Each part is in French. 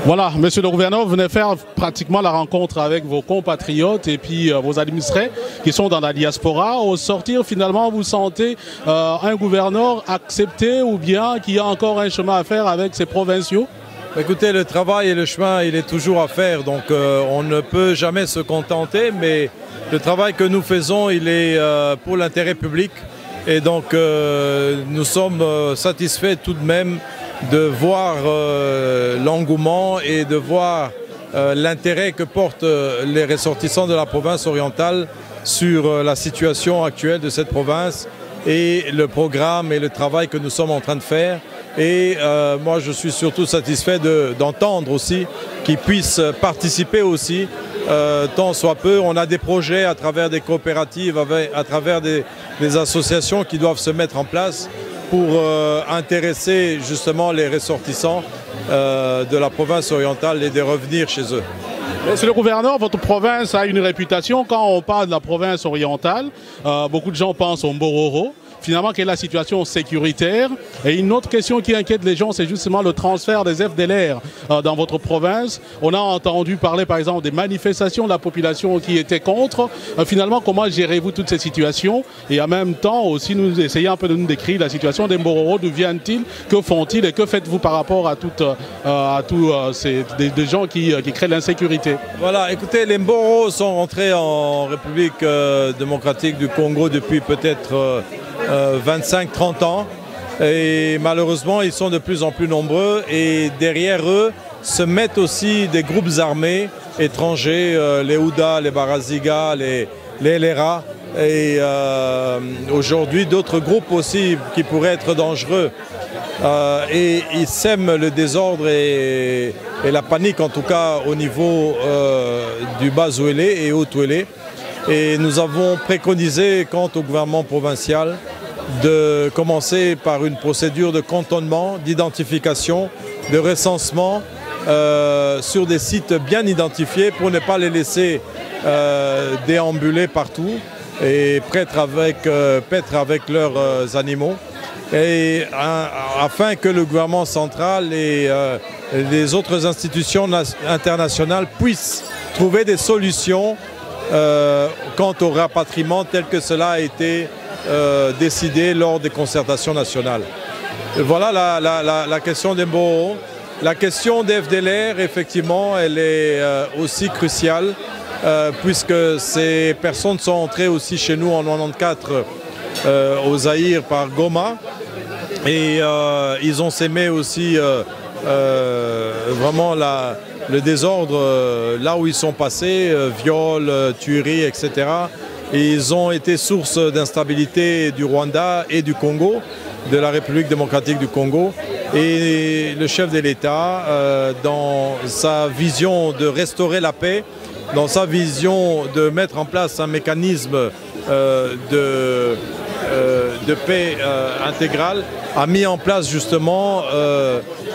Voilà, monsieur le gouverneur, vous venez faire pratiquement la rencontre avec vos compatriotes et puis vos administrés qui sont dans la diaspora. Au sortir, finalement, vous sentez un gouverneur accepté ou bien qu'il y a encore un chemin à faire avec ses provinciaux? Écoutez, le travail et le chemin, il est toujours à faire, donc on ne peut jamais se contenter, mais le travail que nous faisons, il est pour l'intérêt public et donc nous sommes satisfaits tout de même de voir l'engouement et de voir l'intérêt que portent les ressortissants de la province orientale sur la situation actuelle de cette province et le programme et le travail que nous sommes en train de faire. Et moi je suis surtout satisfait d'entendre aussi qu'ils puissent participer aussi, tant soit peu. On a des projets à travers des coopératives, à travers des associations qui doivent se mettre en place pour intéresser justement les ressortissants de la province orientale et de revenir chez eux. Monsieur le gouverneur, votre province a une réputation. Quand on parle de la province orientale, beaucoup de gens pensent au Mbororo. Finalement, quelle est la situation sécuritaire? Et une autre question qui inquiète les gens, c'est justement le transfert des FDLR dans votre province. On a entendu parler, par exemple, des manifestations de la population qui était contre. Finalement, comment gérez-vous toutes ces situations? Et en même temps, aussi, nous essayez un peu de nous décrire la situation des Mbororo. D'où viennent-ils? Que font-ils? Et que faites-vous par rapport à tous ces des gens qui créent l'insécurité? Voilà, écoutez, les Mbororo sont rentrés en République démocratique du Congo depuis peut-être 25-30 ans et malheureusement ils sont de plus en plus nombreux et derrière eux se mettent aussi des groupes armés étrangers, les Houda, les Baraziga, les LRA et aujourd'hui d'autres groupes aussi qui pourraient être dangereux et ils sèment le désordre et la panique en tout cas au niveau du Bas-Ouélé et Haut-Ouélé. Et nous avons préconisé quant au gouvernement provincial de commencer par une procédure de cantonnement, d'identification, de recensement sur des sites bien identifiés pour ne pas les laisser déambuler partout et paître avec leurs animaux. Et afin que le gouvernement central et les autres institutions internationales puissent trouver des solutions quant au rapatriement tel que cela a été décidé lors des concertations nationales. Et voilà la question des Mbororo. La question des FDLR, effectivement, elle est aussi cruciale puisque ces personnes sont entrées aussi chez nous en 1994 au Zaïre par Goma et ils ont sémé aussi vraiment le désordre là où ils sont passés, viols, tueries, etc. Et ils ont été source d'instabilité du Rwanda et du Congo, de la République démocratique du Congo. Et le chef de l'État, dans sa vision de restaurer la paix, dans sa vision de mettre en place un mécanisme de paix intégrale, a mis en place justement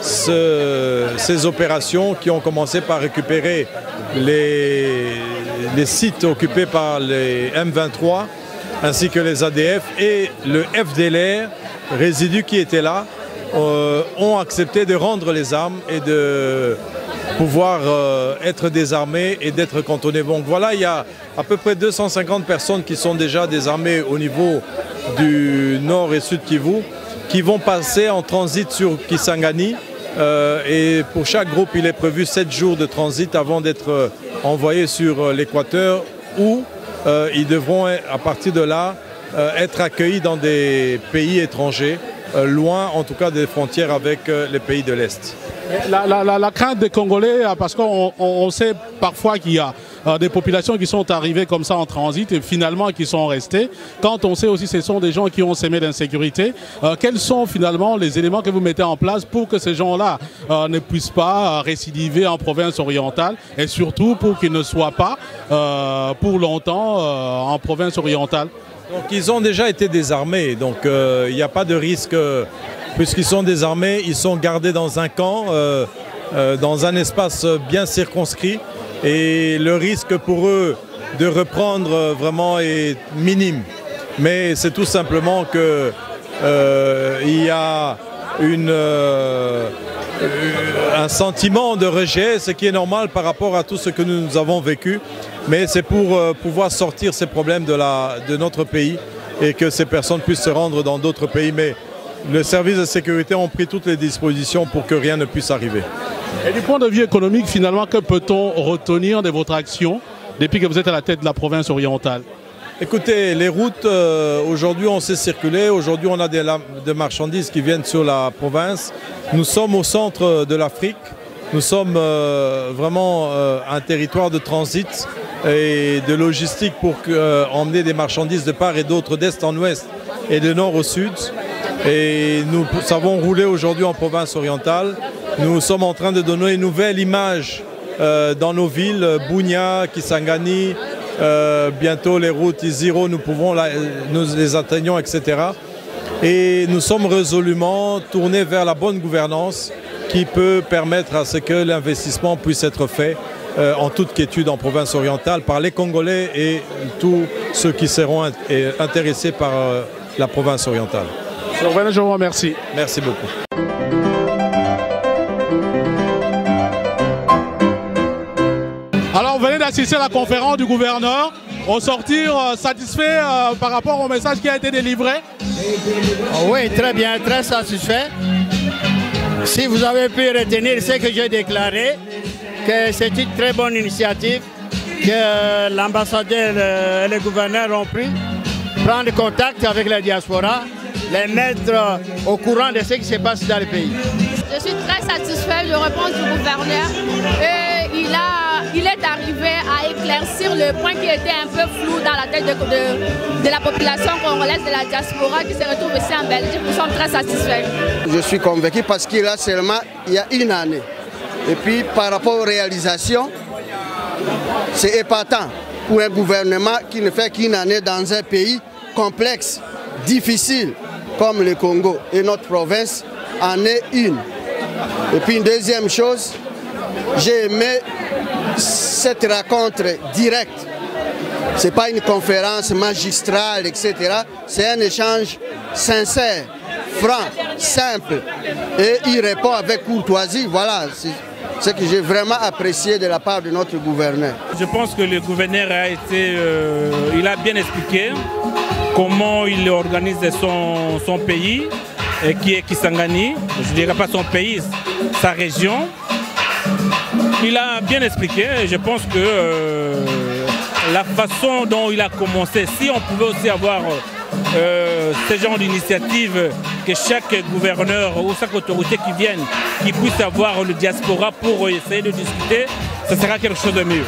ces opérations qui ont commencé par récupérer les sites occupés par les M23 ainsi que les ADF et le FDLR, résidus qui étaient là, ont accepté de rendre les armes et de pouvoir être désarmés et d'être cantonnés. Donc voilà, il y a à peu près 250 personnes qui sont déjà désarmées au niveau du nord et sud Kivu, qui vont passer en transit sur Kisangani. Et pour chaque groupe, il est prévu 7 jours de transit avant d'être envoyés sur l'Équateur où ils devront, à partir de là, être accueillis dans des pays étrangers, loin en tout cas des frontières avec les pays de l'Est. La crainte des Congolais, parce qu'on sait parfois qu'il y a des populations qui sont arrivées comme ça en transit et finalement qui sont restées. Quand on sait aussi que ce sont des gens qui ont sémé l'insécurité, quels sont finalement les éléments que vous mettez en place pour que ces gens-là ne puissent pas récidiver en province orientale et surtout pour qu'ils ne soient pas pour longtemps en province orientale? Donc ils ont déjà été désarmés, donc il n'y a pas de risque, puisqu'ils sont désarmés, ils sont gardés dans un camp, dans un espace bien circonscrit. Et le risque pour eux de reprendre vraiment est minime. Mais c'est tout simplement qu'il y a un sentiment de rejet, ce qui est normal par rapport à tout ce que nous avons vécu. Mais c'est pour pouvoir sortir ces problèmes de notre pays et que ces personnes puissent se rendre dans d'autres pays. Mais le service de sécurité ont pris toutes les dispositions pour que rien ne puisse arriver. Et du point de vue économique, finalement, que peut-on retenir de votre action depuis que vous êtes à la tête de la province orientale? Écoutez, les routes, aujourd'hui on sait circuler, aujourd'hui on a des marchandises qui viennent sur la province. Nous sommes au centre de l'Afrique, nous sommes vraiment un territoire de transit et de logistique pour emmener des marchandises de part et d'autre, d'est en ouest et de nord au sud. Et nous savons rouler aujourd'hui en province orientale. Nous sommes en train de donner une nouvelle image dans nos villes, Bunia, Kisangani, bientôt les routes Isiro, nous les atteignons, etc. Et nous sommes résolument tournés vers la bonne gouvernance qui peut permettre à ce que l'investissement puisse être fait en toute quiétude en province orientale par les Congolais et tous ceux qui seront intéressés par la province orientale. Je vous remercie. Merci beaucoup. Alors, on venait d'assister à la conférence du gouverneur. On sortir satisfait par rapport au message qui a été délivré? Oui, très bien, très satisfait. Si vous avez pu retenir ce que j'ai déclaré, que c'est une très bonne initiative que l'ambassadeur et le gouverneur ont pris, prendre contact avec la diaspora, les mettre au courant de ce qui se passe dans le pays. Je suis très satisfait de réponse du gouverneur. Et il est arrivé à éclaircir le point qui était un peu flou dans la tête de la population congolaise, de la diaspora qui se retrouve ici en Belgique. Nous sommes très satisfaits. Je suis convaincu parce qu'il a seulement il y a une année. Et puis par rapport aux réalisations, c'est épatant pour un gouvernement qui ne fait qu'une année dans un pays complexe, difficile comme le Congo. Et notre province en est une. Et puis une deuxième chose, j'ai aimé cette rencontre directe. Ce n'est pas une conférence magistrale, etc. C'est un échange sincère, franc, simple. Et il répond avec courtoisie. Voilà, c'est ce que j'ai vraiment apprécié de la part de notre gouverneur. Je pense que le gouverneur il a bien expliqué comment il organise son pays, qui est Kisangani. Je ne dirais pas son pays, sa région. Il a bien expliqué et je pense que la façon dont il a commencé, si on pouvait aussi avoir ce genre d'initiative, que chaque gouverneur ou chaque autorité qui vienne, qui puisse avoir le diaspora pour essayer de discuter, ce sera quelque chose de mieux.